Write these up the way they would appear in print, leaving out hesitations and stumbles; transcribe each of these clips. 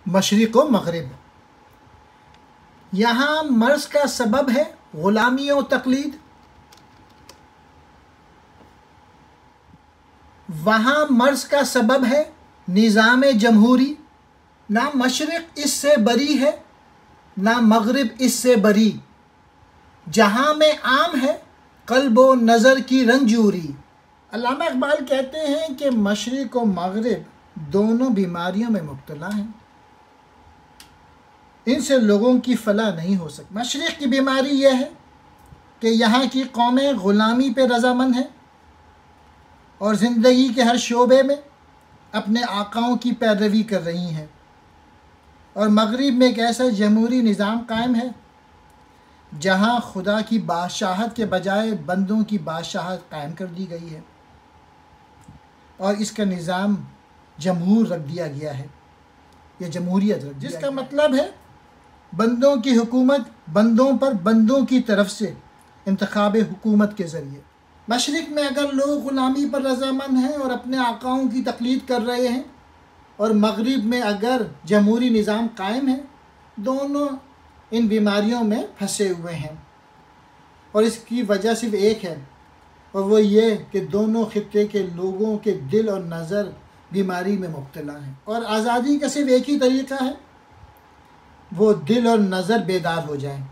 मशरिक़ व मग़रिब। यहाँ मर्ज़ का सबब है ग़ुलामी व तक़लीद, वहाँ मर्ज़ का सबब है निज़ाम जमहूरी। ना मशरिक़ इससे बरी है ना मग़रिब इससे बरी, जहाँ में आम है क़ल्ब व नज़र की रंजूरी। अल्लामा इक़बाल कहते हैं कि मशरिक़ व मग़रिब दोनों बीमारियों में मुब्तला हैं, इनसे लोगों की फलाह नहीं हो सकती। मशरिक़ की बीमारी यह है कि यहाँ की कौमें ग़ुलामी पे रज़ामंद हैं और ज़िंदगी के हर शोबे में अपने आकाओं की पैरवी कर रही हैं, और मग़रिब में एक ऐसा जमहूरी निज़ाम कायम है जहाँ खुदा की बादशाहत के बजाय बंदों की बादशाहत कायम कर दी गई है और इसका निज़ाम जमहूर रख दिया गया है, यह जमहूरियत रख, जिसका मतलब है बंदों की हुकूमत बंदों पर बंदों की तरफ से इंतखाब हुकूमत के ज़रिए। मशरिक़ में अगर लोग ग़ुलामी पर रज़ामंद हैं और अपने आकाओं की तक़लीद कर रहे हैं, और मग़रिब में अगर जमहूरी निज़ाम कायम है, दोनों इन बीमारियों में फंसे हुए हैं। और इसकी वजह सिर्फ एक है, और वो ये कि दोनों ख़ित्ते के लोगों के दिल और नज़र बीमारी में मुब्तला हैं, और आज़ादी का सिर्फ एक ही तरीक़ा है, वो दिल और नज़र बेदार हो जाएं,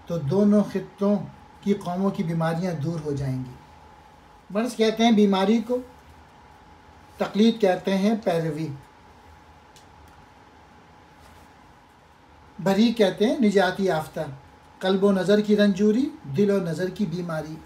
तो दोनों ख़ित्तों की कौमों की बीमारियां दूर हो जाएंगी। मर्ज़ कहते हैं बीमारी को, तक़लीद कहते हैं पैरवी, बरी कहते हैं निजात याफ्ता, क़ल्ब व नज़र की रंजूरी, दिल और नज़र की बीमारी।